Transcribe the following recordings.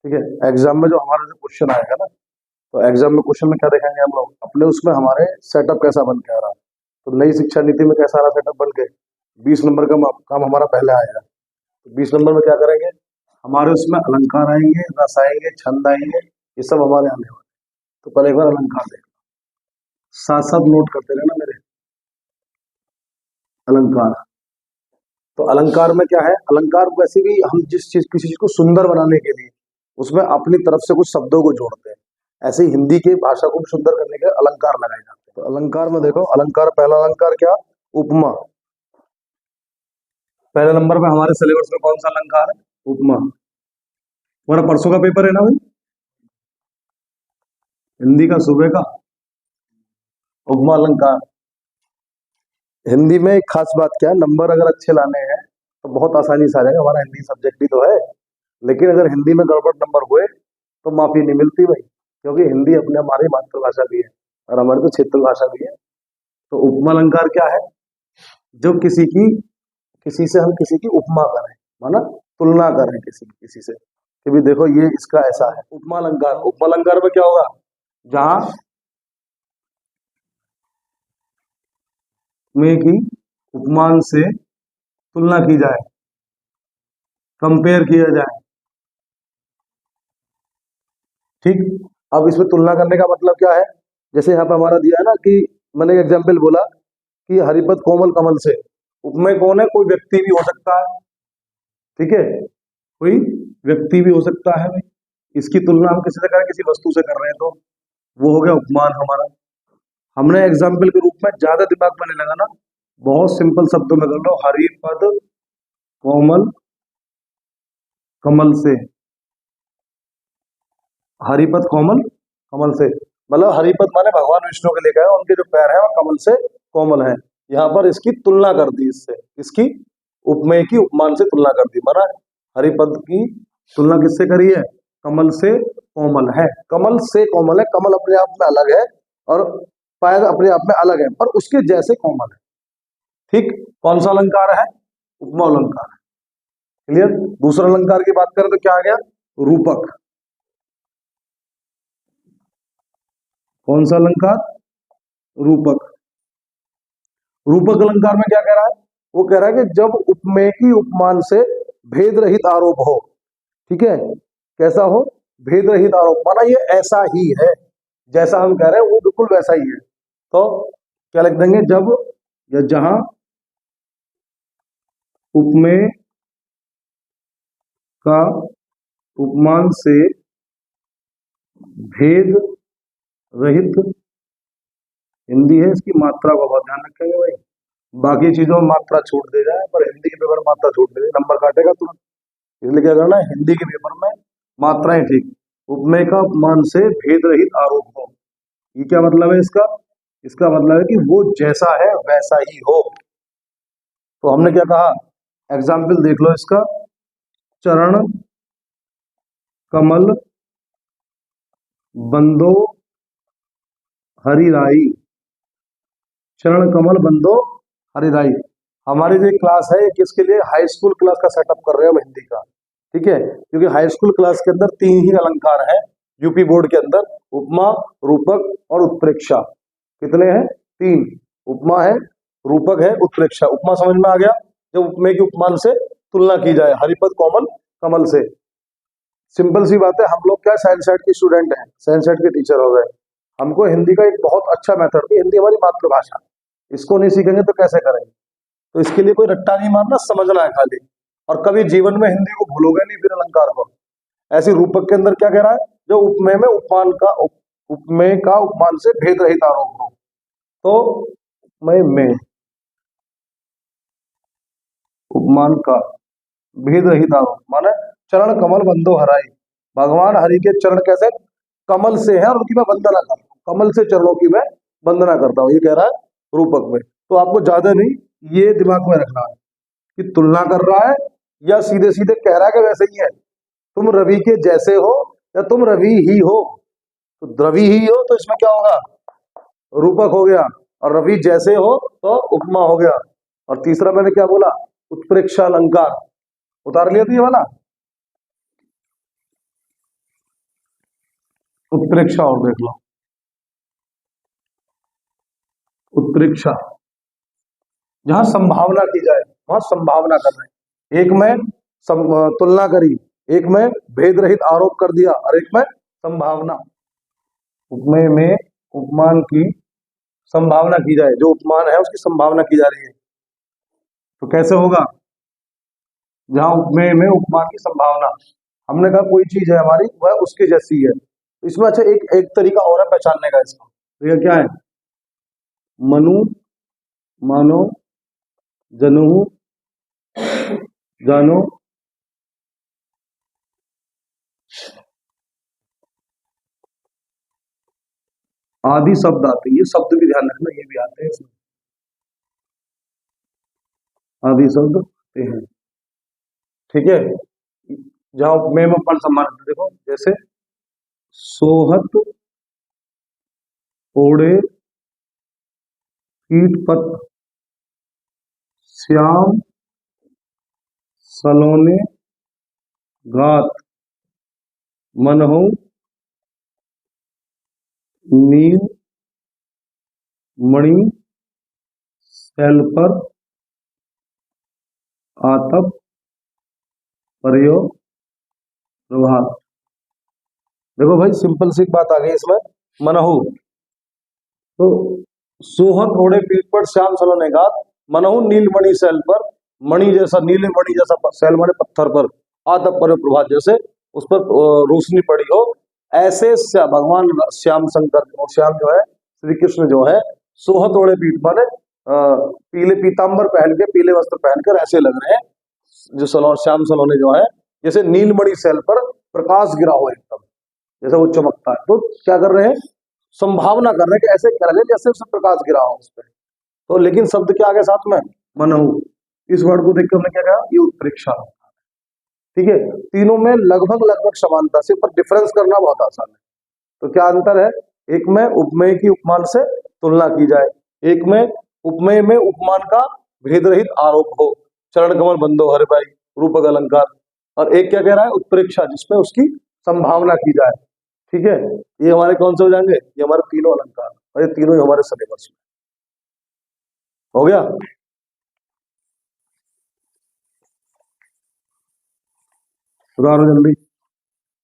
ठीक है। एग्जाम में जो हमारा जो क्वेश्चन आएगा ना, तो एग्जाम में क्वेश्चन में क्या देखेंगे हम लोग, अपने उसमें हमारे सेटअप कैसा बन के आ रहा। तो नई शिक्षा नीति में कैसा रहा सेटअप बन के, 20 नंबर का काम हमारा पहले आएगा। तो 20 नंबर में क्या करेंगे, हमारे उसमें अलंकार आएंगे, रस आएंगे, छंद आएंगे, ये सब हमारे आने वाले। तो पहले एक बार अलंकार देख, साथ साथ नोट करते रहना मेरे। अलंकार, तो अलंकार में क्या है, अलंकार वैसे भी हम किसी चीज को सुंदर बनाने के लिए उसमें अपनी तरफ से कुछ शब्दों को जोड़ते हैं। ऐसे ही हिंदी की भाषा को भी सुंदर करने के लिए अलंकार लगाए जाते हैं। तो अलंकार में देखो, अलंकार पहला अलंकार क्या, उपमा। पहले नंबर पे हमारे सिलेबस में कौन सा अलंकार है, उपमा। हमारा परसों का पेपर है ना भाई, हिंदी का सुबह का, उपमा अलंकार। हिंदी में एक खास बात क्या है, नंबर अगर अच्छे लाने हैं तो बहुत आसानी से आ जाएगा। हमारा हिंदी सब्जेक्ट ही तो है, लेकिन अगर हिंदी में गड़बड़ नंबर हुए तो माफी नहीं मिलती भाई, क्योंकि हिंदी अपने हमारी मातृभाषा भी है और हमारी तो क्षेत्र भाषा भी है। तो उपमा अलंकार क्या है, जो किसी से हम किसी की उपमा करें, माना तुलना करें किसी से, कि भी देखो ये इसका ऐसा है, उपमा अलंकार। उपमा अलंकार में क्या होगा, जहां में की उपमान से तुलना की जाए, कंपेयर किया जाए। ठीक, अब इसमें तुलना करने का मतलब क्या है, जैसे यहाँ पे हमारा दिया है ना कि मैंने एग्जाम्पल बोला कि हरिपद कोमल कमल से, उपमेय कौन है, कोई व्यक्ति भी हो सकता है। ठीक है, कोई व्यक्ति भी हो सकता है भाई। इसकी तुलना हम किसी से करें, किसी वस्तु से कर रहे हैं, तो वो हो गया उपमान हमारा। हमने एग्जाम्पल के रूप में ज्यादा दिमाग में नहीं लगाना, बहुत सिंपल शब्दों में कर लो, हरिपद कोमल कमल से। हरिपद कोमल कमल से मतलब हरिपद माने भगवान विष्णु के लेकर है, उनके जो पैर हैं वो कमल से कोमल हैं। यहाँ पर इसकी तुलना कर दी, इससे इसकी उपमेय की उपमान से तुलना कर दी, माना हरिपद की तुलना किससे करी है, कमल से कोमल है। कमल से कोमल है, कमल अपने आप में अलग है और पैर अपने आप में अलग है, पर उसके जैसे कोमल है। ठीक, कौन सा अलंकार है, उपमा अलंकार है। क्लियर। दूसरा अलंकार की बात करें तो क्या आ गया, रूपक। कौन सा अलंकार, रूपक। रूपक अलंकार में क्या कह रहा है, वो कह रहा है कि जब उपमेय की उपमान से भेद रहित आरोप हो। ठीक है, कैसा हो, भेद रहित आरोप, माना ये ऐसा ही है, जैसा हम कह रहे हैं वो बिल्कुल वैसा ही है। तो क्या लिख देंगे, जब या जहां उपमेय का उपमान से भेद रहित, हिंदी है इसकी मात्रा को बहुत ध्यान रखेंगे भाई, बाकी चीजों में मात्रा छूट दे जाए पर हिंदी के पेपर में मात्रा छूट दे, नंबर काटेगा तुरंत। इसलिए क्या करना है, हिंदी के पेपर में मात्राएं ठीक। उपमेय का उपमान से भेद रहित आरोप हो, ये क्या मतलब है इसका, इसका मतलब है कि वो जैसा है वैसा ही हो। तो हमने क्या कहा, एग्जाम्पल देख लो इसका, चरण कमल बंदो हरिराई। चरण कमल बंदो हरिराई, हमारी जो क्लास है किसके लिए, हाई स्कूल क्लास का सेटअप कर रहे हैं हम हिंदी का। ठीक है, क्योंकि हाई स्कूल क्लास के अंदर 3 ही अलंकार है यूपी बोर्ड के अंदर, उपमा, रूपक और उत्प्रेक्षा। कितने हैं, 3। उपमा है, रूपक है, उत्प्रेक्षा। उपमा समझ में आ गया, जब उपमेय की उपमान से तुलना की जाए, हरिपद कोमल कमल से। सिंपल सी बात है, हम लोग क्या साइंस साइड के स्टूडेंट हैं, साइंस साइड के टीचर हो गए, हमको हिंदी का एक बहुत अच्छा मेथड, हिंदी हमारी मातृभाषा, इसको नहीं सीखेंगे तो कैसे करेंगे। तो इसके लिए कोई रट्टा नहीं मारना, समझना है खाली, और कभी जीवन में हिंदी को भूलोगे नहीं फिर अलंकार को। ऐसे रूपक के अंदर क्या कह रहा है, जो उपमेय में उपमान का उपमेय का उपमान से भेद रहित आरोप हो, तो उपमेय में उपमान का भेद रहित आरोप माने चरण कमल बंदो हराई, भगवान हरि के चरण कैसे कमल से है और उनकी मैं वंदना करता हूँ, कमल से चरणों की मैं वंदना करता हूँ, ये कह रहा है रूपक में। तो आपको ज्यादा नहीं ये दिमाग में रखना है कि तुलना कर रहा है या सीधे सीधे कह रहा है कि वैसे ही है, तुम रवि के जैसे हो या तुम रवि ही हो। तो रवि ही हो तो इसमें क्या होगा, रूपक हो गया, और रवि जैसे हो तो उपमा हो गया। और तीसरा मैंने क्या बोला, उत्प्रेक्षा अलंकार, उतार लिया था ये वाला। उत्प्रेक्षा और देख लो, उत्प्रेक्षा जहां संभावना की जाए वहां संभावना कर रहे हैं। एक में तुलना करी, एक में भेद रहित आरोप कर दिया और एक में संभावना। उपमेय में उपमान की संभावना की जाए, जो उपमान है उसकी संभावना की जा रही है, तो कैसे होगा? जहां उपमेय में उपमान की संभावना, हमने कहा कोई चीज है हमारी वह उसके जैसी है। इसमें अच्छा एक एक तरीका और है पहचानने का इसका, तो यह क्या है? मनु मानो जनु जानो आदि शब्द आते हैं, ये शब्द भी ध्यान रखना, ये भी आते हैं इसमें, आदि शब्द आते हैं। ठीक है, जहां उपमेय में उपमान सम्मान, देखो जैसे सोहत ओढ़े कीट पत श्याम सलोने गात मनहु नील मणि सैल पर आतप पर्यो प्रभात। देखो भाई सिंपल सी बात आ गई इसमें, मनहु तो सोहत ओढ़े पीठ पर श्याम सलोने गात मनहु नीलमणि सैल पर, मणि जैसा नीले मणि जैसा सैल मणि पत्थर पर, आतप पर्यो प्रभात जैसे उस पर रोशनी पड़ी हो, ऐसे भगवान श्याम शंकर और श्याम जो है श्री कृष्ण जो है सोहत ओढ़े पीठ पर पीले पीतांबर पहन के, पीले वस्त्र पहनकर ऐसे लग रहे हैं, जो श्याम सलोने जो है जैसे नीलमणि सैल पर प्रकाश गिरा हो एकदम, जैसे वो चमकता है। तो क्या कर रहे हैं? संभावना कर रहे हैं कि ऐसे कर रहे जैसे उससे प्रकाश गिरा हो उस पर। तो लेकिन शब्द क्या आ गया साथ में? मनहु। इस वर्ड को देखकर हमने क्या कहा? ये उत्प्रेक्षा। ठीक है, तीनों में लगभग लगभग समानता से, पर डिफरेंस करना बहुत आसान है। तो क्या अंतर है? एक में उपमेय की उपमान से तुलना की जाए, एक में उपमेय में उपमान का भेद रहित आरोप हो, चरण कमल बंदो हरे भाई रूपक अलंकार, और एक क्या कह रहा है? उत्प्रेक्षा, जिसमें उसकी संभावना की जाए। ठीक है, ये हमारे कौन से हो जाएंगे? ये हमारे तीनों अलंकार, और ये तीनों ही हमारे सिलेबस में हो गया। सुधारो जल्दी।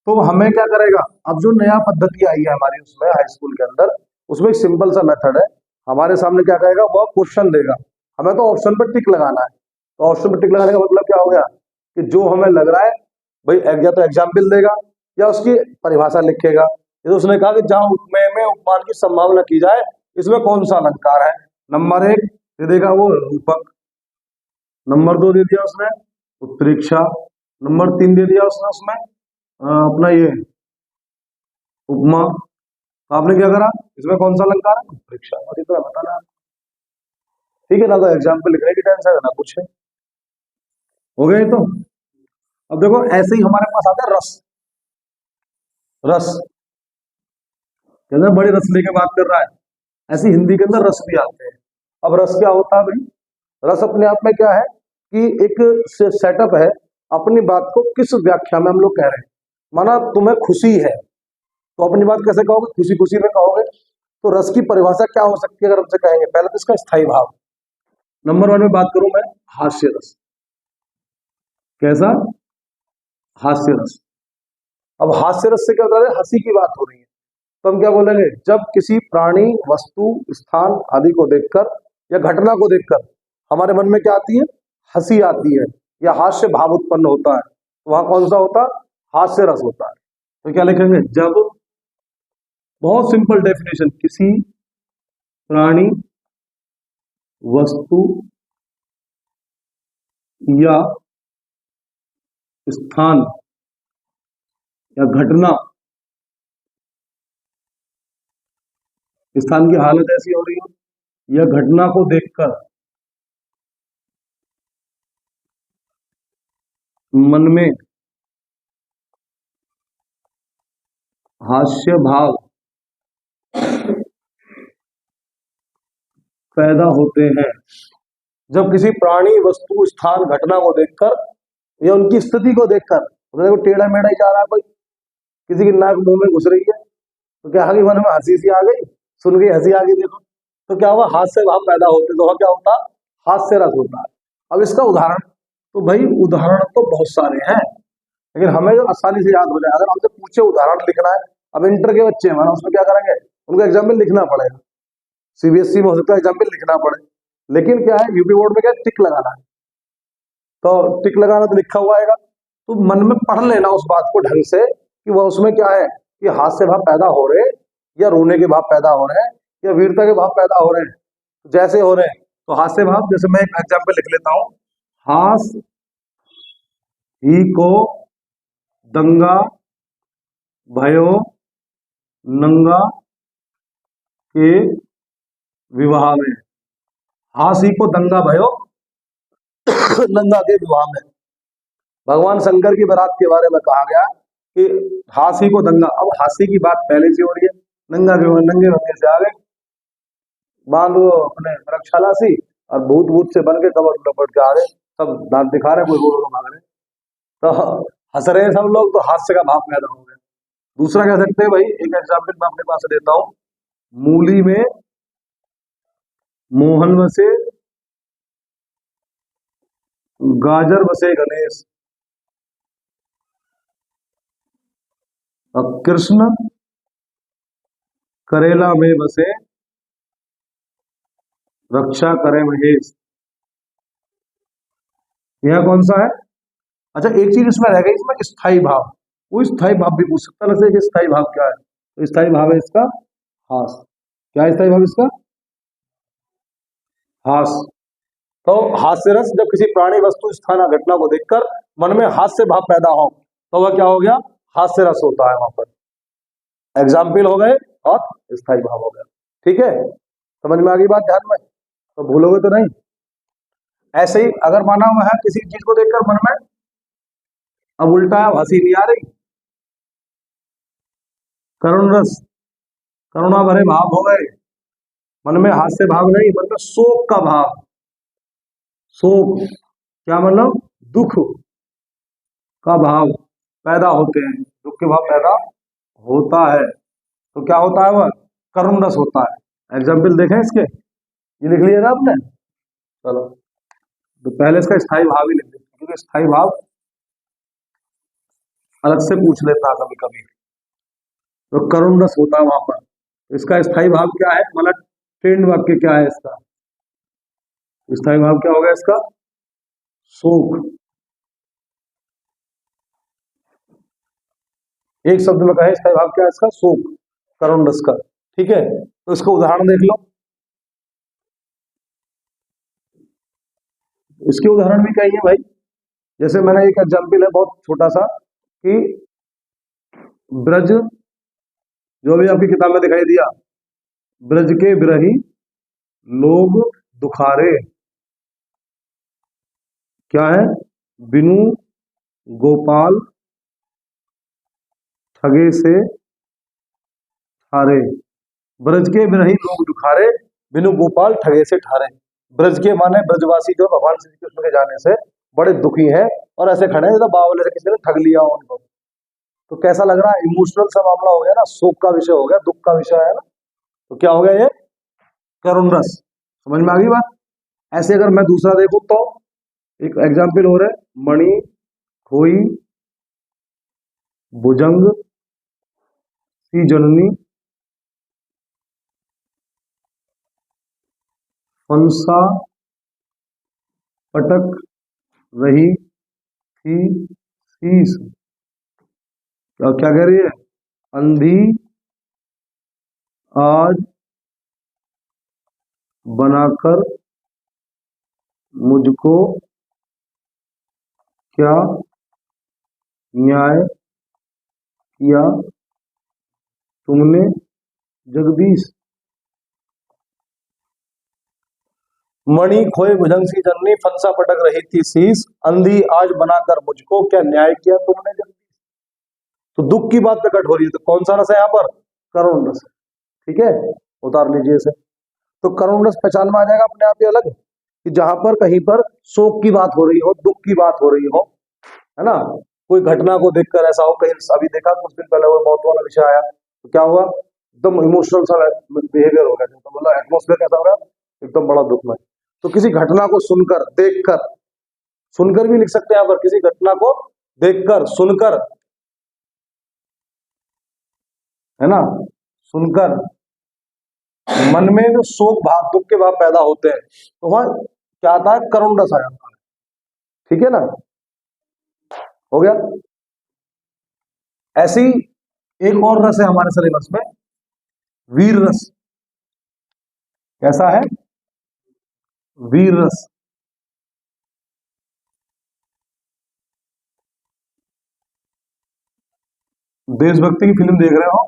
तो हमें क्या करेगा? अब जो नया पद्धति आई है हमारी उसमें हाई स्कूल के अंदर, उसमें एक सिंपल सा मेथड है। हमारे सामने क्या कहेगा? वो क्वेश्चन देगा, हमें तो ऑप्शन पर टिक लगाना है। तो ऑप्शन पर टिक लगाने का मतलब क्या हो गया? कि जो हमें लग रहा है भाई, या तो एग्जाम्पल देगा या उसकी परिभाषा लिखेगा। जैसे उसने कहा कि जहां उपमेय में उपमान की संभावना की जाए, इसमें कौन सा अलंकार है? नंबर 1 दे देगा वो रूपक, नंबर 2 दे दिया उसने उत्प्रेक्षा, नंबर 3 दे दिया उसने उसमें अपना ये उपमा। तो आपने क्या करा? इसमें कौन सा अलंकार है? उत्प्रेक्षा, और इतना बताना। ठीक है ना, तो एग्जाम्पल लिखने की टेंशन है ना कुछ है। हो गया ये तो। अब देखो ऐसे ही हमारे पास आता है रस। रस कहते हैं बड़े रस लेके बात कर रहा है, ऐसी हिंदी के अंदर रस भी आते हैं। अब रस क्या होता है भाई? रस अपने आप में क्या है कि एक सेटअप है, अपनी बात को किस व्याख्या में हम लोग कह रहे हैं। माना तुम्हें खुशी है, तो अपनी बात कैसे कहोगे? खुशी खुशी में कहोगे। तो रस की परिभाषा क्या हो सकती है अगर हमसे कहेंगे? पहले तो इसका स्थायी भाव। नंबर 1 में बात करूं मैं, हास्य रस। कैसा? हास्य रस। अब हास्य रस से क्या होता है? हंसी की बात हो रही है, तो हम क्या बोलेंगे? जब किसी प्राणी, वस्तु, स्थान आदि को देखकर या घटना को देखकर हमारे मन में क्या आती है? हंसी आती है, या हास्य भाव उत्पन्न होता है, तो वहां कौन सा होता? हास्य रस होता है। तो क्या लिखेंगे? जब, बहुत सिंपल डेफिनेशन, किसी प्राणी, वस्तु या स्थान या घटना, स्थान की हालत ऐसी हो रही हो या घटना को देखकर मन में हास्य भाव पैदा होते हैं। जब किसी प्राणी, वस्तु, स्थान, घटना को देखकर या उनकी स्थिति को देखकर, देखो टेढ़ा मेढ़ा ही जा रहा है कोई, किसी की नाक मुंह में घुस रही है, तो क्या होगी, मन में हंसी सी आ गई, सुन के हंसी आ गई, देखो तो क्या हुआ, हास्य भाव पैदा होते तो क्या होता, हास्य रस होता है। अब इसका उदाहरण, तो भाई उदाहरण तो बहुत सारे हैं, लेकिन हमें जो आसानी से याद हो जाए, अगर हमसे पूछे उदाहरण लिखना है, अब इंटर के बच्चे हैं, उसमें क्या करेंगे, उनको एग्जाम्पल लिखना पड़ेगा, सीबीएसई में हो सकता है एग्जाम्पल लिखना पड़े, लेकिन क्या है यूपी बोर्ड में क्या टिक लगाना है, तो टिक लगाना तो लिखा हुआ आएगा, तो मन में पढ़ लेना उस बात को ढंग से कि वह उसमें क्या है, कि हास्य भाव पैदा हो रहे हैं, या रोने के भाव पैदा हो रहे हैं, या वीरता के भाव पैदा हो रहे हैं, जैसे हो रहे हैं तो हास्य भाव, जैसे मैं एक एग्जाम्पल लिख लेता हूं, हास ही को दंगा भयो नंगा के विवाह में, हास ही को दंगा भयो नंगा के विवाह में, भगवान शंकर की बारात के बारे में कहा गया कि हासी को दंगा, अब हासी की बात पहले से हो रही है, नंगा के नंगे भंगे से आ गए, बांधो अपने रक्षाला सी, और भूत भूत से बन के कबर लपट के आ गए, सब दांत दिखा रहे, कोई रो रो भाग रहे, तो हंस रहे हैं सब लोग, तो हास्य का भाव पैदा हो गया। दूसरा कह सकते हैं भाई, एक एग्जाम्पल मैं अपने पास देता हूं, मूली में मोहन बसे गाजर बसे गणेश, अब कृष्ण करेला में बसे रक्षा करे महेश, यह कौन सा है। अच्छा एक चीज इसमें रह गई, इसमें स्थायी भाव, वो स्थायी भाव भी पूछ सकता है कि स्थायी भाव क्या है, तो स्थायी भाव है इसका हास, क्या है स्थायी भाव इसका, हास। तो हास्य रस जब किसी प्राणी वस्तु स्थान घटना को देखकर मन में हास्य भाव पैदा हो, तो वह क्या हो गया, हास्य रस होता है, वहां पर एग्जाम्पल हो गए और स्थायी भाव हो गया। ठीक है, समझ में आ गई बात, ध्यान में, तो भूलोगे तो नहीं। ऐसे ही अगर माना हुआ है किसी चीज को देखकर मन में, अब उल्टा है, हंसी नहीं आ रही, करुण रस, करुणा भरे भाव हो गए, मन में हास्य भाव नहीं, मन में शोक का भाव, शोक क्या मतलब, दुख का भाव पैदा होते हैं, दुख के भाव पैदा होता है, तो क्या होता है, वह करुण रस होता है। एग्जाम्पल देखें इसके, ये लिख लिया ना आपने, चलो तो पहले इसका स्थायी भाव ही लिख देते, क्योंकि स्थायी भाव अलग से पूछ लेता कभी कभी, तो करुण रस होता है वहां पर, इसका स्थायी भाव क्या है, मतलब ट्रेंड वाक्य क्या है इसका, स्थायी भाव क्या होगा इसका, शोक, एक शब्द में कहे स्थायी भाव क्या है इसका, शोक, करुण रस का। ठीक है, तो इसका उदाहरण देख लो, इसके उदाहरण भी कही है भाई, जैसे मैंने एक एग्जाम्पल है बहुत छोटा सा, कि ब्रज, जो भी आपकी किताब में दिखाई दिया, ब्रज के बिरही लोग दुखारे, क्या है, बिनु गोपाल ठगे से ठारे, ब्रज के बिरही लोग दुखारे, बिनु गोपाल ठगे से ठारे, ब्रज के माने ब्रजवासी जो भगवान श्री कृष्ण के जाने से बड़े दुखी हैं, और ऐसे खड़े हैं जैसे बावले से किसी ने ठग लिया हो उनको, तो कैसा लग रहा है, इमोशनल सा मामला हो गया ना, शोक का विषय हो गया, दुख का विषय है ना, तो क्या हो गया ये, करुण रस। समझ में आ गई बात। ऐसे अगर मैं दूसरा देखूं तो एक एग्जाम्पल हो रहा है, मणि खोई भुजंग सी जननी फंसा पटक रही थी शीश, क्या कह रही है, अंधी आज बनाकर मुझको क्या न्याय किया तुमने जगदीश, मणि खोए भुजंग सी जननी फंसा पटक रही थी शीश, अंधी आज बनाकर मुझको क्या न्याय किया तुमने जगदीश, तो दुख की बात प्रकट हो रही है, तो कौन सा रस है यहाँ पर, करुण रस। ठीक है, उतार लीजिए इसे, तो करुण रस पहचान में आ जाएगा अपने आप ही अलग, कि जहां पर कहीं पर शोक की बात हो रही हो, दुख की बात हो रही हो, है ना, कोई घटना को देखकर ऐसा हो, कहीं अभी देखा कुछ दिन पहले वो मौत वाला विषय आया, तो क्या हुआ, एकदम इमोशनल सा बिहेवियर हो गया, तो मतलब एटमोसफेयर कैसा हो गया, एकदम बड़ा दुख में। तो किसी घटना को सुनकर, देखकर, सुनकर भी लिख सकते हैं यहाँ पर, किसी घटना को देखकर, सुनकर, है ना, सुनकर मन में जो शोक भाव, दुख के भाव पैदा होते हैं, तो वह क्या आता है, करुण रस आ जाता है। ठीक है ना, हो गया। ऐसी एक और रस है हमारे सिलेबस में, वीर रस। कैसा है, वीर रस। देशभक्ति की फिल्म देख रहे हो,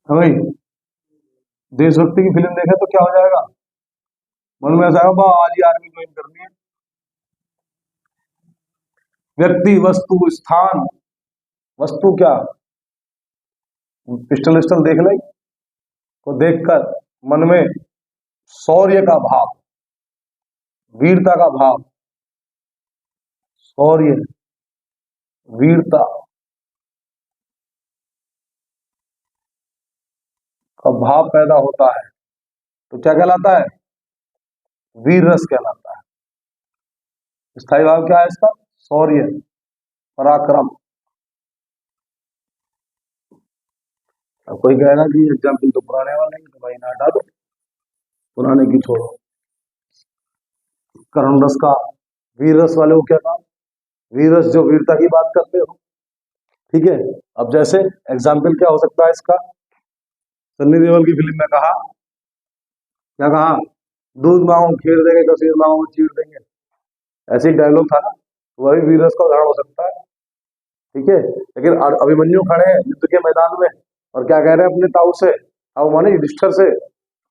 हाँ भाई, देशभक्ति की फिल्म देखे तो क्या हो जाएगा, मन में ऐसा आएगा, वाह आज ही आर्मी ज्वाइन करनी है। व्यक्ति, वस्तु, स्थान, वस्तु क्या, पिस्टल विस्टल देख ले, को देखकर मन में शौर्य का भाव, वीरता का भाव, शौर्य, वीरता का भाव पैदा होता है, तो क्या कहलाता है, वीर रस कहलाता है। स्थायी भाव क्या है इसका, शौर्य, पराक्रम। अब कोई कहेगा कि एग्जाम्पल तो पुराने वाले हैं, तो भाई ना हटा दो, पुराने की छोड़ो। करुण रस का, वीर रस वाले को क्या था, वीर रस जो वीरता की बात करते हो। ठीक है, अब जैसे एग्जाम्पल क्या हो सकता है इसका, सन्नी देओल की फिल्म में कहा, क्या कहा, दूध मांगो खीर देंगे, कसीर मांगो चीर देंगे, ऐसे ही डायलॉग था ना, तो वही वीर रस का उदाहरण हो सकता है। ठीक है, लेकिन अभिमन्यु खड़े हैं युद्ध के मैदान में, और क्या कह रहे हैं अपने ताऊ से, ताऊ माने युधिष्ठिर से,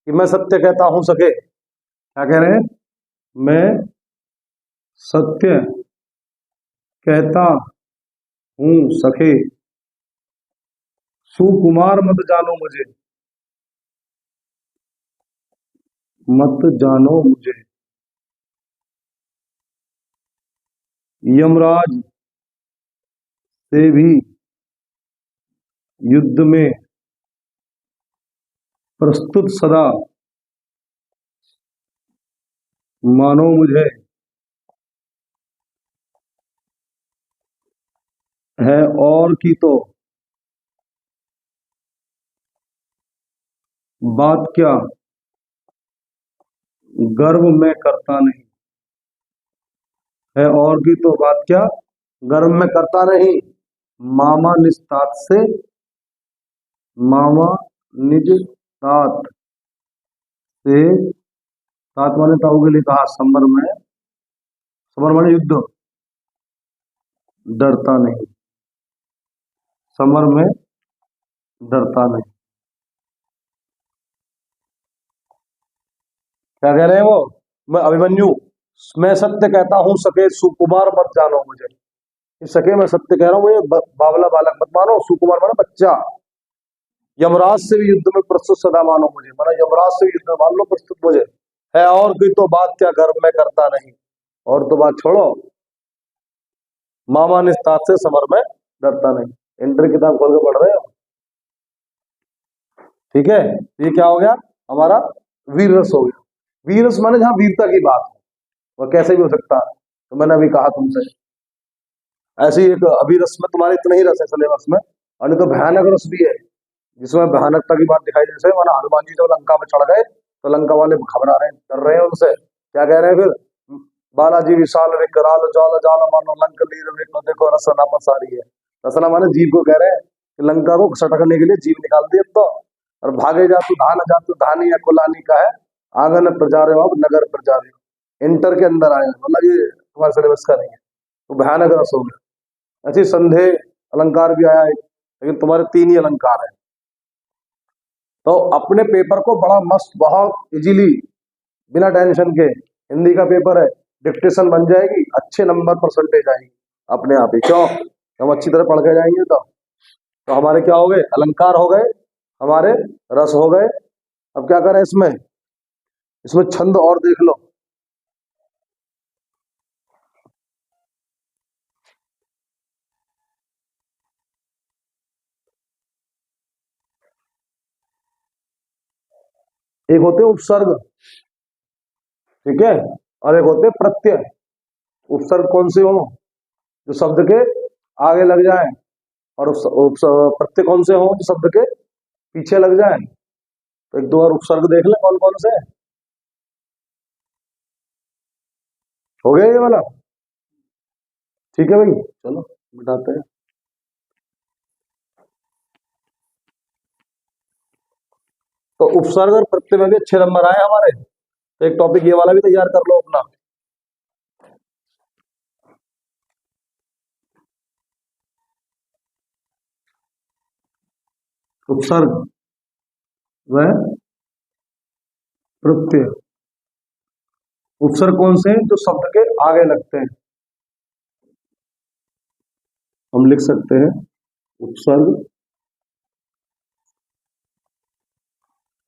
कि मैं सत्य कहता हूं सके। क्या कह रहे हैं, मैं सत्य कहता हूं सके, सुकुमार मत जानो मुझे, मत जानो मुझे, यमराज से भी युद्ध में प्रस्तुत सदा मानो मुझे, है और की तो बात क्या, गर्व में करता नहीं, है और की तो बात क्या, गर्व में करता नहीं, मामा निस्तात से, मामा निज तात से, तात माने ताऊ के लिए कहा, समर में, समर माने युद्ध, डरता नहीं, समर में डरता नहीं। क्या कह रहे हैं वो, मैं अभिमन्यु, मैं सत्य कहता हूं सके, सुकुमार मत जानो मुझे, इस सके मैं सत्य कह रहा हूं, ये बावला बालक मत मानो, सुकुमार मानो बच्चा, यमराज से भी युद्ध में प्रस्तुत सदा मानो मुझे, माना यमराज से भी युद्ध में मान लो प्रस्तुत मुझे, है और कोई तो बात क्या, गर्व में करता नहीं, और तो बात छोड़ो, मामा निस्तार से समर में डरता नहीं। इंटर किताब खोल के पढ़ रहे हो, ठीक है, ये क्या हो गया हमारा, वीर रस हो गया। वीर रस माने जहां वीरता की बात है, वह कैसे भी हो सकता है, तो मैंने अभी कहा तुमसे, ऐसी एक अभिरस में तुम्हारे इतने ही रस है सिलेबस में, और नहीं तो भयानक रस भी है, जिसमें भयानकता की बात दिखाई, जैसे माना हनुमान जी जब लंका पे चढ़ गए, तो लंका वाले घबरा रहे हैं, डर रहे हैं उनसे, क्या कह रहे हैं फिर, बालाजी विशाल विकराल जाल जाल मानो लंक लीर विष्णु देखो रसना पसारी है। रसना माने जीव को कह रहे हैं कि लंका को सटकने के लिए जीव निकाल दिए तो, और भागे जा तू धानी या कुलानी का है, आंगन प्रजा रहे हो अब नगर प्रजा रहे हो, इंटर के अंदर आए, मतलब ये तुम्हारे सिलेबस का नहीं है, तो भयानक रस हो गया। ऐसी संधे अलंकार भी आया है, लेकिन तुम्हारे तीन ही अलंकार है, तो अपने पेपर को बड़ा मस्त, बहुत इजीली, बिना टेंशन के, हिंदी का पेपर है, डिक्टेशन बन जाएगी, अच्छे नंबर परसेंटेज आएगी अपने आप ही, क्यों, हम अच्छी तरह पढ़ के जाएंगे तो हमारे क्या हो गए, अलंकार हो गए, हमारे रस हो गए। अब क्या करें इसमें, इसमें छंद और देख लो, एक होते उपसर्ग, ठीक है, और एक होते प्रत्यय। उपसर्ग कौन से हो, जो शब्द के आगे लग जाए, और प्रत्यय कौन से हो, जो शब्द के पीछे लग जाए। तो एक दो बार उपसर्ग देख ले कौन कौन से हैं। हो गया ये वाला, ठीक है भाई, चलो बताते हैं। तो उपसर्ग और प्रत्यय में भी अच्छे नंबर आए हमारे, तो एक टॉपिक ये वाला भी तैयार कर लो अपना। उपसर्ग व प्रत्यय। उपसर्ग कौन से हैं, जो शब्द के आगे लगते हैं। हम लिख सकते हैं उपसर्ग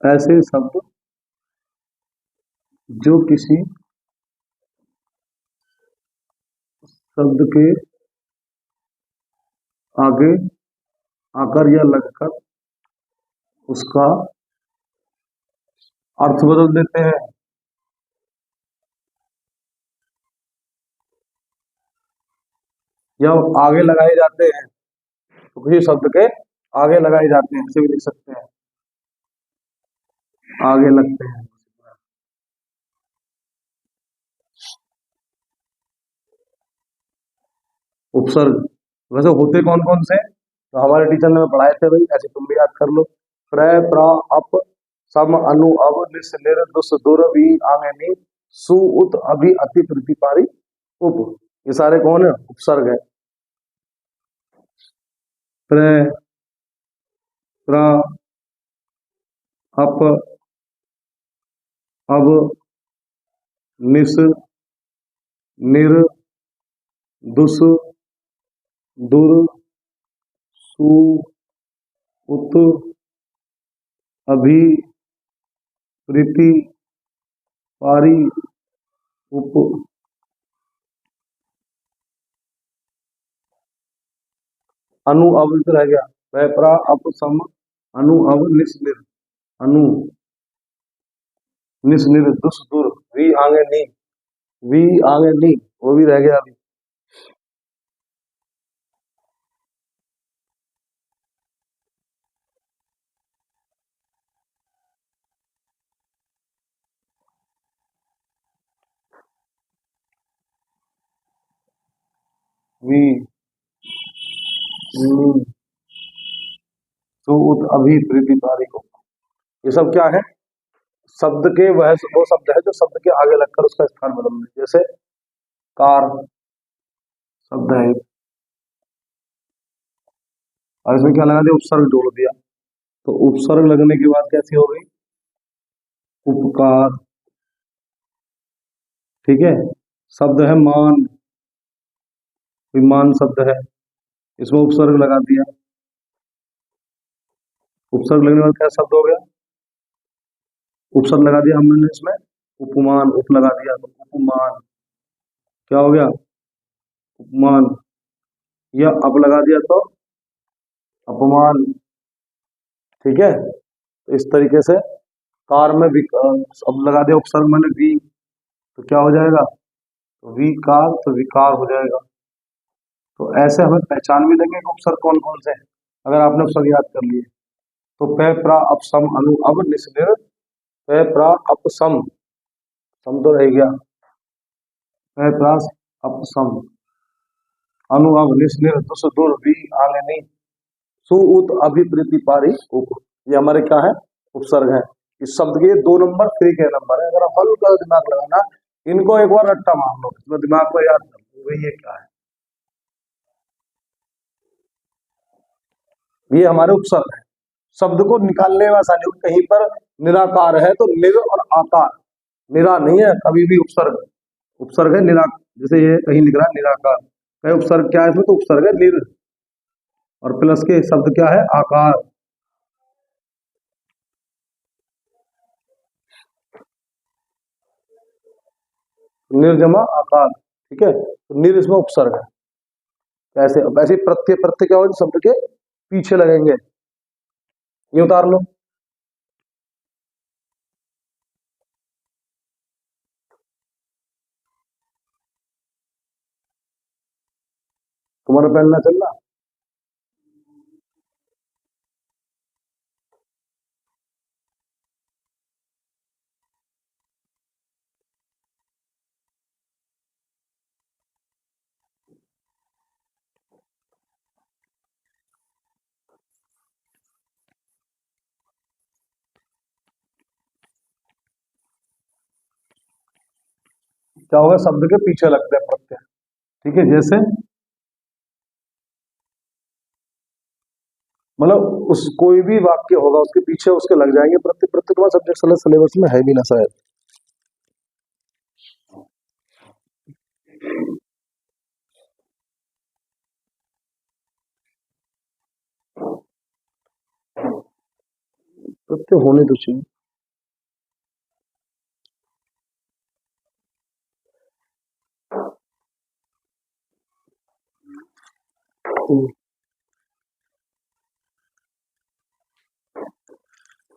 ऐसे शब्द जो किसी शब्द के आगे आकर या लगकर उसका अर्थ बदल देते हैं। या आगे लगाए जाते हैं, तो किसी शब्द के आगे लगाए जाते हैं, ऐसे भी लिख सकते हैं, आगे लगते हैं। उपसर्ग वैसे होते कौन कौन से, तो हमारे टीचर ने पढ़ाए थे भाई, ऐसे तुम भी याद कर लो। प्र प्रा अप सम अनु अव निस निर दुस दुर वी आंगे नी सु उत अभि अति प्रति पारी उप। ये सारे कौन है, उपसर्ग है। प्र प्रा अप अब निस निर दुस दुर सु उत अभि प्रीति पारी उप। अनु अव रह गया, वह प्रा अप सम अनु अव निस निर, अनु निस निर दुस दुर वी आगे नी, वी आगे नी, वो भी रह गया अभी। वी नी सु उत अभि प्रीति पारी को। ये सब क्या है, शब्द के वह वो शब्द है जो शब्द के आगे लगकर उसका स्थान बदल दे। जैसे कार शब्द है, और इसमें क्या लगा दिया, उपसर्ग जोड़ दिया। तो उपसर्ग लगने के बाद कैसी हो गई, उपकार, ठीक है। शब्द है मान, विमान शब्द है, इसमें उपसर्ग लगा दिया। उपसर्ग लगने के बाद क्या शब्द हो गया, उपसर्ग लगा दिया हमने इसमें, उपमान, उप लगा दिया तो उपमान, क्या हो गया, उपमान। या अप लगा दिया तो अपमान, ठीक है। तो इस तरीके से कार में अब लगा दिया उपसर्ग मैंने वी, तो क्या हो जाएगा, तो विकार, तो विकार हो जाएगा। तो ऐसे हमें पहचान भी देंगे कि उपसर्ग कौन कौन से हैं, अगर आपने उपसर्ग याद कर लिए। तो पे प्रा अपसम अनु अब निस्निर, पे प्रा अपसम, सम तो रह गया, पे प्रा अपसम अनु अब निस्निर दुस दुर वी आगे नहीं सु उत अभिप्रीति पारी उप। ये हमारे क्या है, उपसर्ग है। इस शब्द के 2 नंबर फ्री के नंबर है, अगर आप हल्का दिमाग लगाना, इनको एक बार रट्टा मार लो, इसमें दिमाग को याद कर लो भाई ये क्या है। ये हमारे उपसर्ग है, शब्द को निकालने में आसानी होगी। कहीं पर निराकार है तो निर और आकार, निरा नहीं है कभी भी उपसर्ग, उपसर्ग है निरा। जैसे ये कहीं लिख रहा है निराकार, कहीं उपसर्ग क्या है इसमें, तो उपसर्ग है निर, और प्लस के शब्द क्या है, आकार। निर्जमा आकार, ठीक है, तो निर इसमें उपसर्ग है। कैसे, वैसे प्रत्यय, प्रत्यय क्या हो, शब्द के पीछे लगेंगे, ये उतार लो। तुम्हारा पेन ना चल रहा? क्या होगा, शब्द के पीछे लगते हैं प्रत्यय। ठीक है, जैसे मतलब उस कोई भी वाक्य होगा उसके पीछे उसके लग जाएंगे प्रत्यय। प्रत्यय तुम्हारा सब्जेक्ट सिलेबस में है भी ना शायद। प्रत्यय होने तो चाहिए।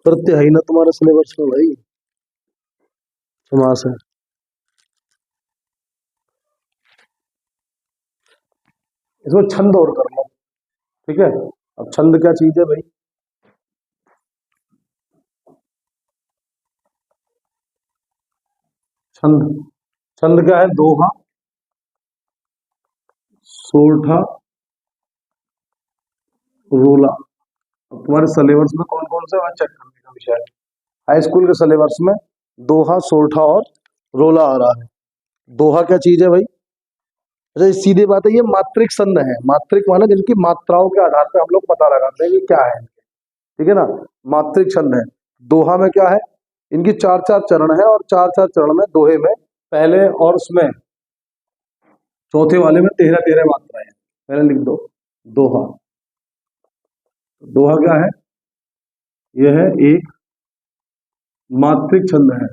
प्रत्यय है ही ना तुम्हारे सिलेबस में भाई, समास है। इसमें छंद और कर लो। ठीक है, अब छंद क्या चीज है भाई? छंद, छंद क्या है? दोहा, सोरठा, रोला। अब तुम्हारे सिलेबस में कौन कौन से, चेक करने का विषय है। हाई स्कूल के सिलेबस में दोहा, सोरठा और रोला आ रहा है। दोहा क्या चीज है भाई? अच्छा, ये सीधी बात है, ये मात्रिक संध है। मात्रिक माने जिनकी मात्राओं के आधार पर हम लोग पता लगाते हैं कि क्या है। ठीक है ना, मात्रिक छंद है। दोहा में क्या है, इनकी चार चार चरण है और चार चार चरण में दोहे में पहले और उसमें चौथे वाले में 13 13 मात्राएं हैं। पहले लिख दो दोहा। दोहा क्या है? यह है एक मात्रिक छंद है।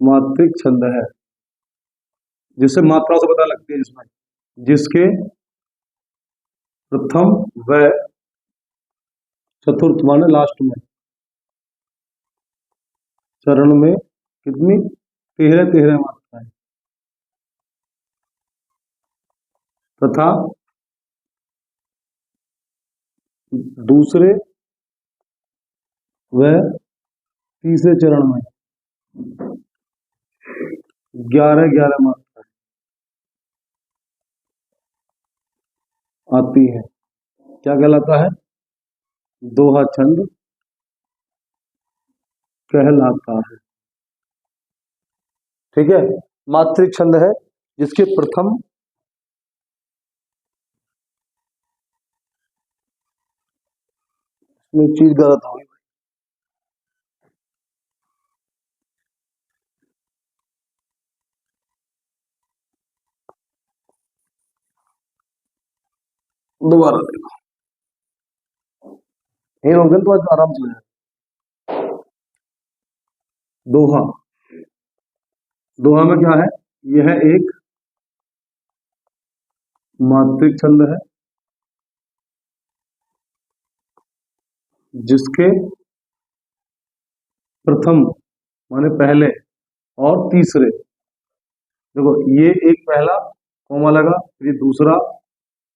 मात्रिक छंद है जिससे मात्राओं से पता लगती है, जिसमें जिसके प्रथम व चतुर्थ माने लास्ट में चरण में कितनी, 13 13 मात्राएं, तथा दूसरे व तीसरे चरण में 11 11 मात्राएं आती है। क्या कहलाता है? दोहा छंद कहलाता है। ठीक है, मात्रिक छंद है जिसके प्रथम, में चीज गलत होगी, दोबारा देखो। ये हो गया तो आज आराम से हो जाएगा। दोहा, दोहा में क्या है? यह एक मात्रिक छंद है जिसके प्रथम माने पहले और तीसरे, देखो ये एक पहला कॉमा लगा, फिर ये दूसरा,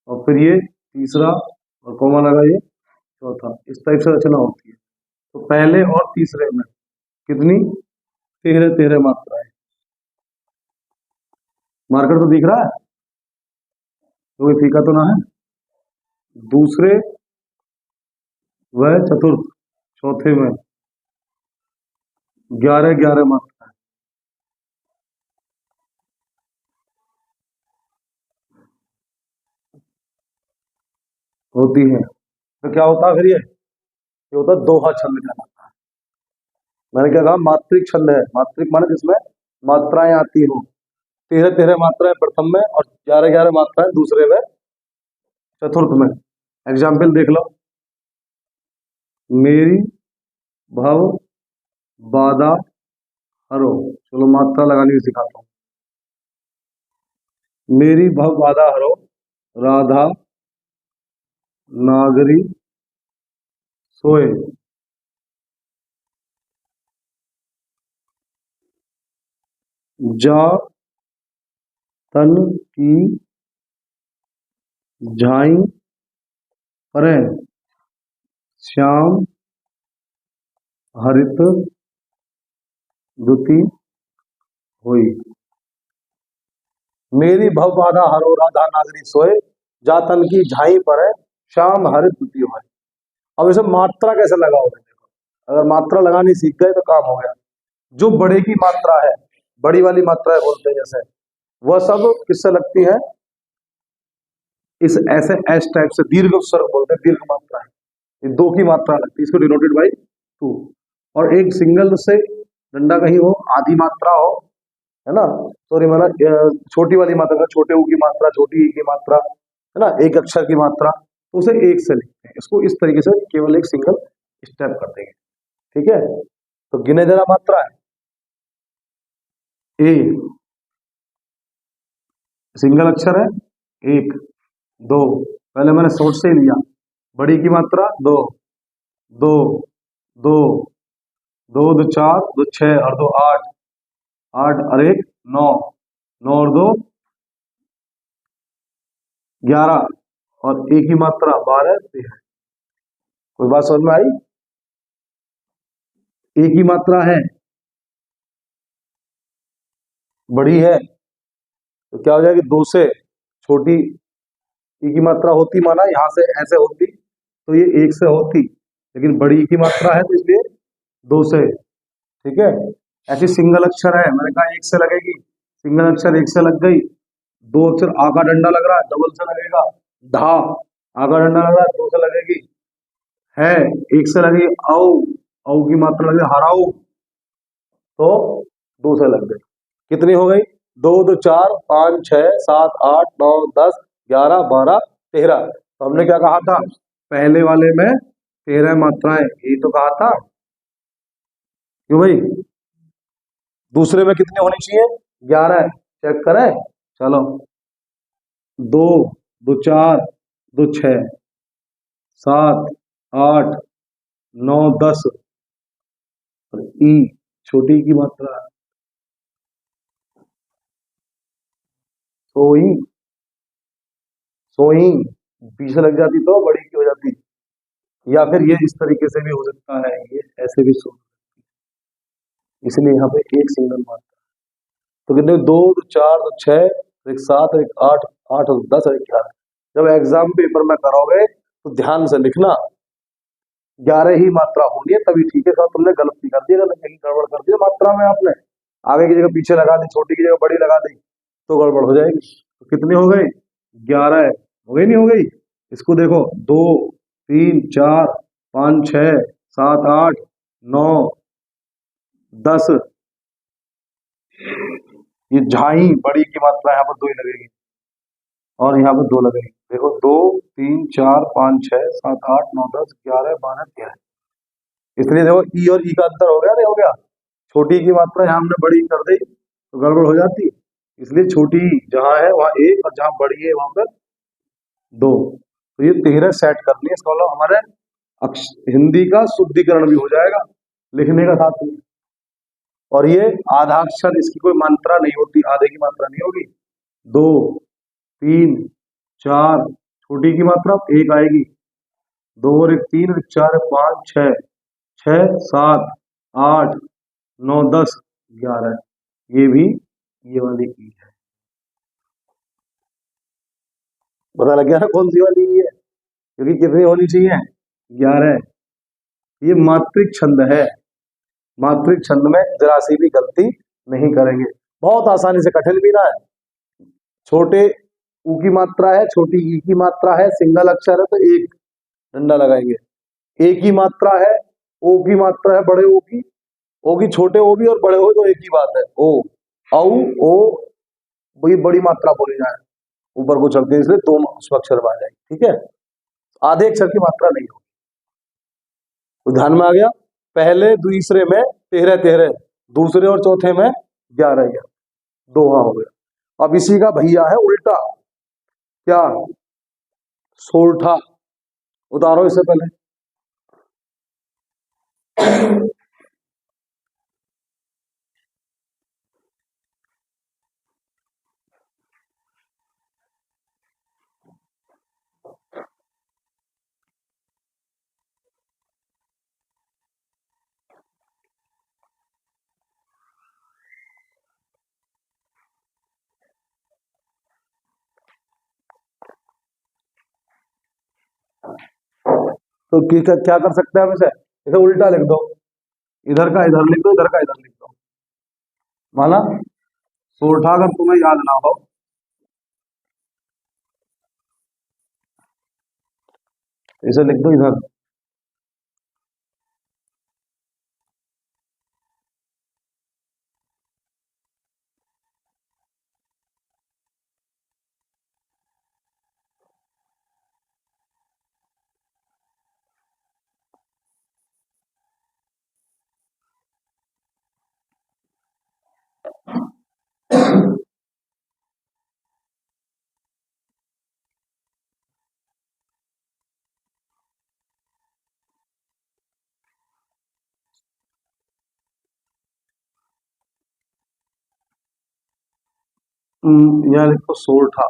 और फिर ये तीसरा और कॉमा लगा ये चौथा। इस टाइप से रचना होती है। तो पहले और तीसरे में कितनी, 13 13 मात्राएं। मार्कर तो दिख रहा है, कोई फीका तो ना है? दूसरे व चतुर्थ चौथे में 11 11 मात्राएं होती है। तो क्या होता है फिर ये होता है दोहा छंद कहलाता है। मैंने क्या कहा, मात्रिक छंद है। मात्रिक माने जिसमें मात्राएं आती हो, 13 13 मात्राएं प्रथम में और 11 11 मात्राएं दूसरे में चतुर्थ में। एग्जाम्पल देख लो, मेरी भव बाधा हरो। चलो मात्रा लगानी भी सिखाता हूँ। मेरी भव बाधा हरो, राधा नागरी सोए। जा तन की झाई परें श्याम हरित दुति हुई। मेरी भव बाधा हरो राधा नागरी सोए, जातन की झाई पर है श्याम हरित दुति हुई। अब इसे मात्रा कैसे लगाओगे? देखो, अगर मात्रा लगानी सीख गए तो काम हो गया। जो बड़े की मात्रा है, बड़ी वाली मात्रा है बोलते हैं जैसे, वह सब किससे लगती है? इस ऐसे एस टाइप से दीर्घ स्वर बोलते हैं, दीर्घ मात्रा है। ये दो की मात्रा लगती है, इसको डिनोटेड बाई टू। और एक सिंगल से डंडा कहीं हो, आधी मात्रा हो, है ना, सॉरी मतलब छोटी वाली मात्रा, छोटे ऊ की मात्रा, छोटी ई की मात्रा, है ना, एक अक्षर की मात्रा, तो उसे एक से लिखते हैं। इसको इस तरीके से केवल एक सिंगल स्टेप कर देंगे। ठीक है, तो गिने जरा मात्रा है। ए सिंगल अक्षर है, एक, दो, पहले मैंने शॉर्ट से ही लिया। बड़ी की मात्रा दो, दो, दो, दो दो चार, दो छह और दो आठ, आठ और एक नौ, नौ और दो 11, और एक ही मात्रा 12 13। कोई बात समझ में आई? एक ही मात्रा है, बड़ी है, तो क्या हो जाएगी? दो से छोटी ई की मात्रा होती, माना यहां से ऐसे होती तो ये एक से होती, लेकिन बड़ी ई की मात्रा है तो इसलिए दो से। ठीक है, ऐसी सिंगल अक्षर है, मैंने कहा एक से लगेगी, सिंगल अक्षर एक से लग गई। दो अक्षर आ का डंडा लग रहा है, डबल से लगेगा। धा, आ का डंडा लग रहा है, दो से लगेगी। है, एक से लगेगी। औ, औ की मात्रा लगे हराऊ, तो दो से लग गई। कितनी हो गई? दो दो चार, पांच छह सात आठ नौ 10 11 12 13। तो हमने क्या कहा था? पहले वाले में 13 मात्राएं, ये तो कहा था। क्यों भाई? दूसरे में कितनी होनी चाहिए? 11। चेक करें, चलो। दो, दो चार, दो छह, सात, आठ, नौ 10, और ई छोटी की मात्रा सोई, सोई बीच लग जाती तो बड़ी की हो जाती। या फिर ये इस तरीके से भी हो सकता है, ये ऐसे भी सो, इसलिए यहाँ पे एक सिंगल मात्रा। तो कितने? दो, दो चार, दो छह, एक सात, एक आठ, आठ और 10 और 11। जब एग्जाम पेपर में करोगे तो ध्यान से लिखना, 11 ही मात्रा होनी है तभी ठीक है। तुमने गलती कर दी, अगर कहीं गड़बड़ कर दी मात्रा में, आपने आगे की जगह पीछे लगा दी, छोटी की जगह बड़ी लगा दी, तो गड़बड़ हो जाएगी। तो कितनी हो गई? 11 हो गई, नहीं हो गई? इसको देखो, दो, तीन, चार, पाँच, छह, सात, आठ, नौ, 10, ये झाई बड़ी की मात्रा यहाँ पर दो ही लगेगी, और यहाँ पर दो लगेगी। देखो, दो, तीन, चार, पाँच, छह, सात, आठ, नौ, 10, 11, 12, 13। इसलिए देखो, ई और ई का अंतर हो गया, नहीं हो गया? छोटी की मात्रा यहाँ हमने बड़ी कर दी तो गड़बड़ हो जाती, इसलिए छोटी जहां है वहां एक, और जहां बड़ी है वहां पर दो। तो ये 13 सेट करनी है, इसका मतलब हमारे हिंदी का शुद्धिकरण भी हो जाएगा लिखने का साथ में। और ये आधा अक्षर, इसकी कोई मात्रा नहीं होती, आधे की मात्रा नहीं होगी। दो, तीन, चार, छोटी की मात्रा एक आएगी, दो और एक तीन, एक चार, पाँच, छह, छह, सात, आठ, नौ, 10, 11। ये भी ये वाली ई है। पता लग गया ना कौन सी वाली ई है? क्योंकि कितनी होनी चाहिए? 11। ये मात्रिक छंद है, मात्रिक छंद में जरा सी भी गलती नहीं करेंगे, बहुत आसानी से, कठिन भी ना है। छोटे ऊ की मात्रा है, छोटी ई की मात्रा है, सिंगल अक्षर है तो एक डंडा लगाएंगे। ए की मात्रा है, ओ की मात्रा है, बड़े ओ की, ओ की छोटे ओ भी और बड़े ओ तो एक ही बात है। ओ, औ, ओ, वही बड़ी मात्रा बोली जाए, ऊपर को चलते हैं, इसलिए दो उसमें अक्षर में आ जाएगी। ठीक है, आधे अक्षर की मात्रा नहीं होगी। तो ध्यान में आ गया? पहले दूसरे में 13 13, दूसरे और चौथे में 11 11, दोहा हो गया। अब इसी का भैया है उल्टा, क्या? सोरठा। उतारो इससे पहले। तो क्या कर सकते हैं हम इसे उल्टा लिख दो, इधर का इधर लिख दो, इधर का इधर लिख दो। माना सोरठा अगर तुम्हें याद ना हो, इसे लिख दो इधर। यहाँ लिख दो सोरठा।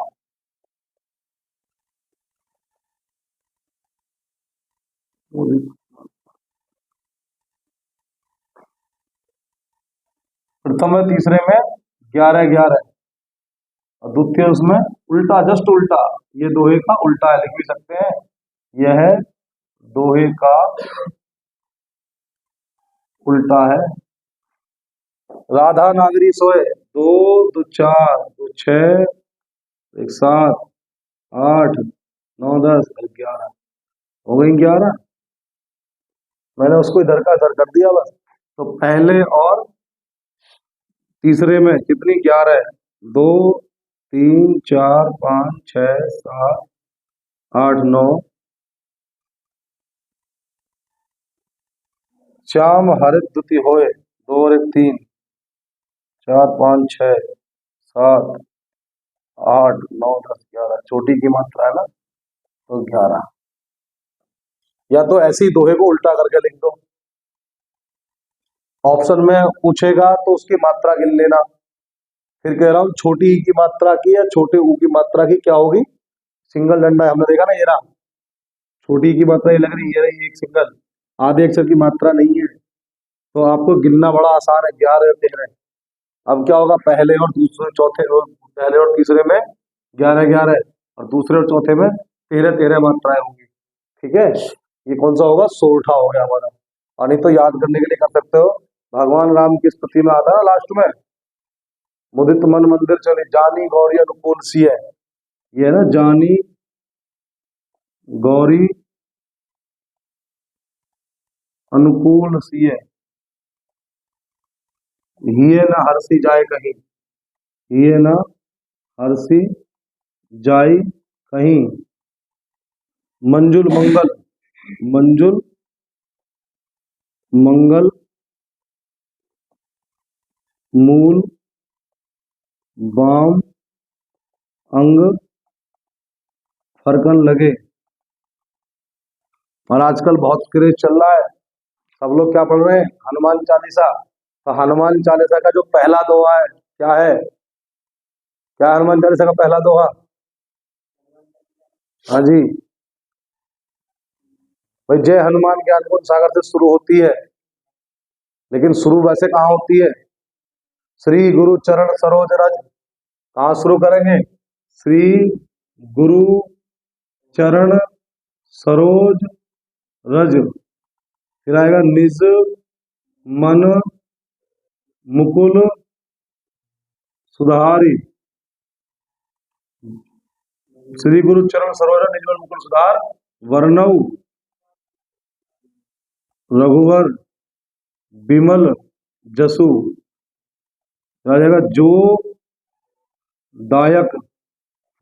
प्रथम है, तीसरे में 11-11, और द्वितीय उसमें उल्टा, जस्ट उल्टा। ये दोहे का उल्टा है, लिख भी सकते हैं। यह है दोहे का उल्टा है। राधा नागरी सोए, 2 2 4 2 6 1 7 8 9 10 11, हो गई 11। मैंने उसको इधर का इधर कर दिया बस। तो पहले और तीसरे में कितनी 11 है? 2 3 4 5 6 7 8 9। श्याम हरित द्युति होए, 2 और 1 3 4 5 6 7 8 9 10 11, छोटी की मात्रा है ना, तो 11। या तो ऐसे ही दोहे को उल्टा करके लिख दो। ऑप्शन में पूछेगा तो उसकी मात्रा गिन लेना। फिर कह रहा हूँ छोटी ई की मात्रा की या छोटे ऊ की मात्रा की क्या होगी? सिंगल डंडा हमने देखा ना, ये रहा छोटी की मात्रा, ये लग रही है, ये रही एक सिंगल, आधे अक्षर की मात्रा नहीं है। तो आपको गिनना बड़ा आसान है, 11 13। अब क्या होगा, पहले और दूसरे चौथे, पहले और तीसरे में 11-11, और दूसरे और चौथे में 13-13 मात्राएं होंगी। ठीक है, ये कौन सा होगा? सोरठा हो गया हमारा। और नहीं तो याद करने के लिए कर सकते हो, भगवान राम की स्तुति में आता है ना लास्ट में, मुदित मन मंदिर चले, जानी गौरी अनुकूल सी है। ये है ना, जानी गौरी अनुकूल सी है, हिये न हरसी जाए कहीं, हिये न हरसी जाई कहीं, मंजुल मंगल, मंजुल मंगल मूल बाम अंग फरकन लगे। और आजकल बहुत क्रेज चल रहा है, सब लोग क्या पढ़ रहे हैं? हनुमान चालीसा। तो हनुमान चालीसा का जो पहला दोहा है, क्या है? क्या हनुमान चालीसा का पहला दोहा? हाँ जी भाई, जय हनुमान ज्ञान गुण सागर से शुरू होती है, लेकिन शुरू वैसे कहाँ होती है? श्री गुरु चरण सरोज रज। कहाँ शुरू करेंगे? श्री गुरु चरण सरोज रज, फिर आएगा निज मन मुकुल सुधारी। श्री गुरु चरण सरोज रज, निज मन मुकुल सुधार, वर्णव रघुवर विमल जसु। आ जाएगा जो दायक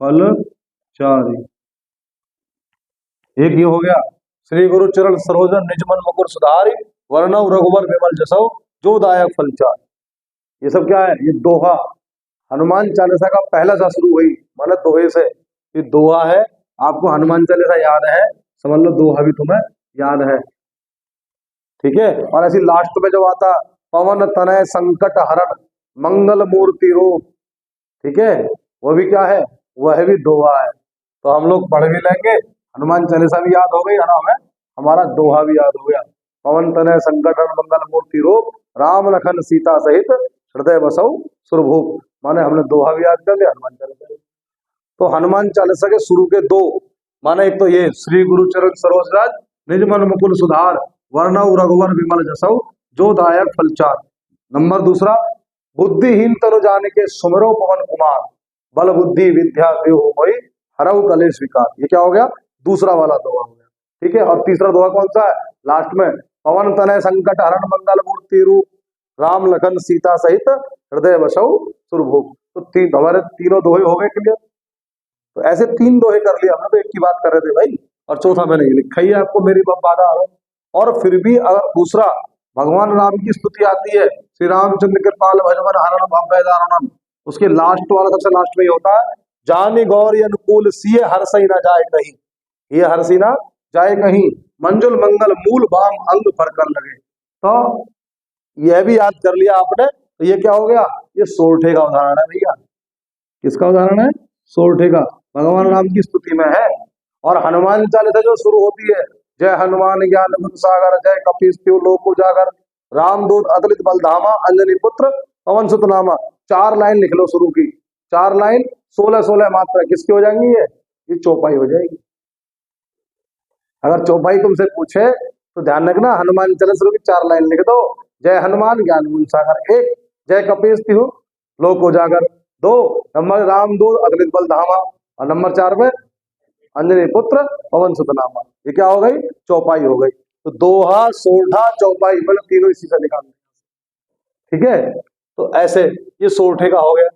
फल चारि। एक ये हो गया, श्री गुरु चरण सरोज रज, निज मन मुकुर सुधारी, वर्णव रघुवर विमल जसु, जो दायक फल चारि। ये सब क्या है? ये दोहा हनुमान चालीसा का पहला सा शुरू हुई, माना दोहे से। ये दोहा है, आपको हनुमान चालीसा याद है, समझ लो दोहा भी तुम्हें याद है। ठीक है, और ऐसी लास्ट में जब आता, पवन तनय संकट हरण मंगल मूर्ति रूप, ठीक है, वो भी क्या है? वह भी दोहा है। तो हम लोग पढ़ भी लेंगे, हनुमान चालीसा भी याद हो गई है ना हमें, हमारा दोहा भी याद हो गया। पवन तनय संकट हरण मंगल मूर्ति रूप, राम लखन सीता सहित हृदय बसौ सुरभूप। माने हमने दोहा भी याद कर लिया, हनुमान चालीसा। तो हनुमान चालीसा के शुरू के दो माने, एक तो ये श्री गुरु चरण सरोज राज, निज मन मुकुल सुधार, वर्णौ रघुवर विमल जसौ, जो दायक फलचार। नंबर दूसरा, बुद्धिहीन तनु जानिके सुमिरौ पवन कुमार, बल बुद्धि विद्या देहु मोहि, हरऊ कलेश विकार। ये क्या हो गया? दूसरा वाला दोहा हो गया। ठीक है, और तीसरा दोहा कौन सा है? लास्ट में, पवन तनय संकट हरण मंगल मूर्ति रूप, राम लखन सीता सहित हृदय बसौ सुरभूप। तो तीन हमारे तीनों दोहे हो गए क्लियर। तो ऐसे तीन दोहे कर लिया हमने, तो एक की बात कर रहे थे भाई, और चौथा मैंने ये लिखा ही है आपको, मेरी बाधा आ रहा। और फिर भी अगर दूसरा भगवान राम की स्तुति आती है, श्री रामचंद्र कृपाल भजवन हरण भव्य दारुणम, उसके लास्ट वाला सबसे लास्ट में ही होता है, जानी गौरी अनुकूल सिय हर सही न जाए कहीं, ये हर सी ना जाए कहीं, मंजुल मंगल मूल बाम अंग पर कर लगे। तो यह भी याद कर लिया आपने, तो ये क्या हो गया? ये सोरठे का उदाहरण है भैया। किसका उदाहरण है? सोरठे का। भगवान राम की स्तुति में है। और हनुमान चालीसा जो शुरू होती है, जय हनुमान ज्ञान गुण सागर, जय कपीस तिहु लोक उजागर, रामदूत अतुलित बल धामा, अंजनी पुत्र पवन सुत नामा। 4 लाइन लिख लो शुरू की, 4 लाइन, 16-16 मात्रा किसकी हो जाएंगी? ये चौपाई हो जाएगी। अगर चौपाई तुमसे पूछे तो ध्यान रखना, हनुमान चालीसा की 4 लाइन लिख दो। जय हनुमान ज्ञान गुण सागर 1, जय कपीस तिहु लोक उजागर 2, नंबर रामदूत अतुलित बल धामा, और नंबर 4 में अंजनी पुत्र पवन सुत नामा। ये क्या हो गई? चौपाई हो गई। तो दोहा, सोरठा, चौपाई, मतलब तीनों इसी से निकालना। ठीक है, तो ऐसे ये सोरठे का हो गया।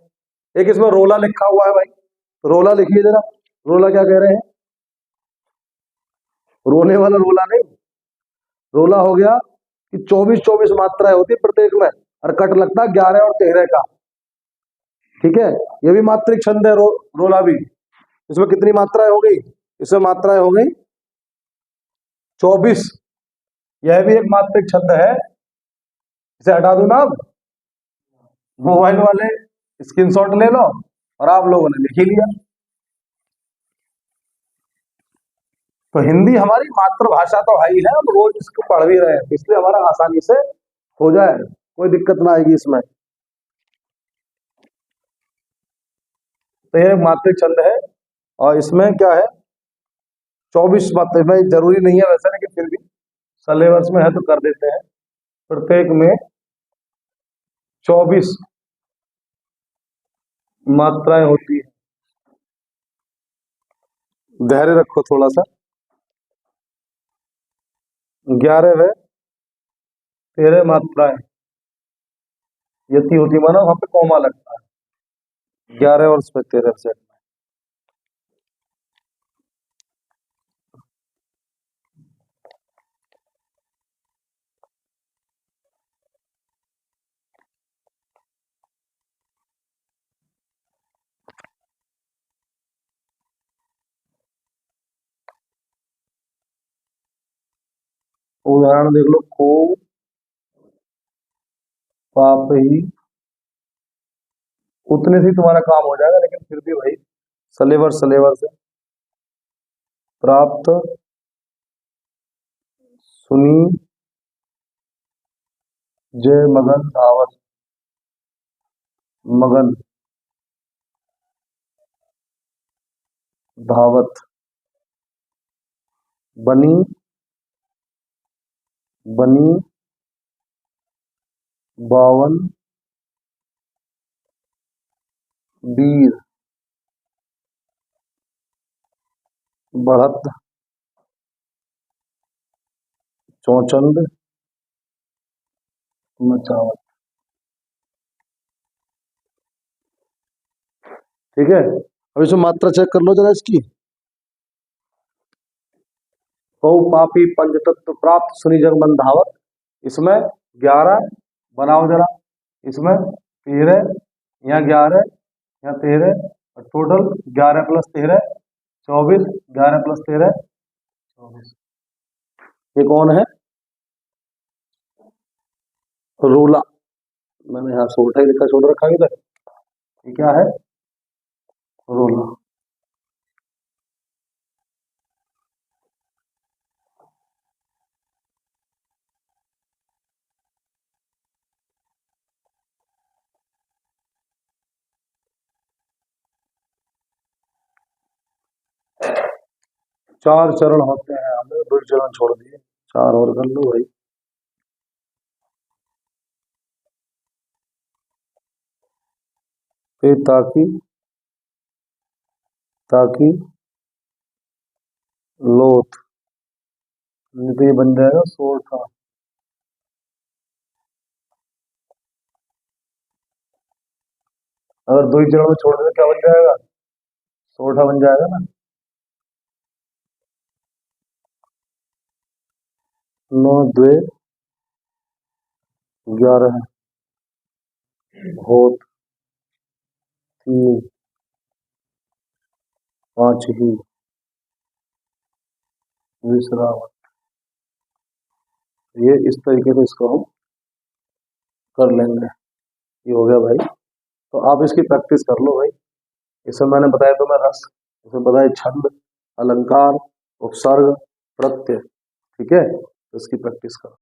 एक इसमें रोला लिखा हुआ है भाई, तो रोला लिखिए जरा, रोला क्या कह रहे हैं? रोने वाला रोला नहीं, रोला हो गया कि 24-24 मात्राएं होती प्रत्येक में, और कट लगता है 11 और 13 का। ठीक है, ये भी मात्रिक छंद है, रोला भी। इसमें कितनी मात्राएं हो गई? इसमें मात्राएं हो गई 24। यह भी एक मात्रिक छंद है। इसे हटा दो ना, अब मोबाइल वाले स्क्रीनशॉट ले लो, और आप लोगों ने लिख ही लिया। तो हिंदी हमारी मातृभाषा तो है ही है, हम रोज इसको पढ़ भी रहे हैं, इसलिए हमारा आसानी से हो जाए, कोई दिक्कत ना आएगी इसमें। तो ये मात्रिक छंद है, और इसमें क्या है, 24 मात्रा में जरूरी नहीं है वैसे, लेकिन फिर भी सिलेबस में है तो कर देते हैं। प्रत्येक में 24 मात्राएं होती है। धैर्य रखो थोड़ा सा। 11 व 13 मात्राएं यति होती, मानो वहां पे कॉमा लगता है, 11 और उसमें 13 से। उदाहरण देख लो, को पाप ही, उतने से ही तुम्हारा काम हो जाएगा, लेकिन फिर भी भाई सलेवर से प्राप्त सुनी जय मगन धावत, मगन धावत, बनी बनी बावन वीर, बढ़त चौचंद मचावत। ठीक है, अब इसमें मात्रा चेक कर लो जरा इसकी। बहु पापी पंचतत्व प्राप्त सुनी जग मन धावत, इसमें 11 बनाओ जरा, इसमें 13, यहाँ 11, यहाँ 13, और टोटल 11 + 13 24, 11 + 13 24। ये कौन है? रोला। मैंने यहाँ सोलठा ही लिखा, छोड़ रखा इधर। ये क्या है? रोला। 4 चरण होते हैं, हमें 2 चरण छोड़ दिए, 4 और कर लो भाई। फिर ताकि ताकि लोथ, नहीं तो ये बन जाएगा सोठा। अगर 2 ही चरण में छोड़ दे तो क्या बन जाएगा? सोठा बन जाएगा ना। 9 2 11 होत 3 5 ही विश्राम। ये इस तरीके से इसको हम कर लेंगे। ये हो गया भाई। तो आप इसकी प्रैक्टिस कर लो भाई। इसमें मैंने बताया तो मैं रस, इसमें बताया छंद, अलंकार, उपसर्ग, प्रत्यय। ठीक है, तो इसकी प्रैक्टिस करो।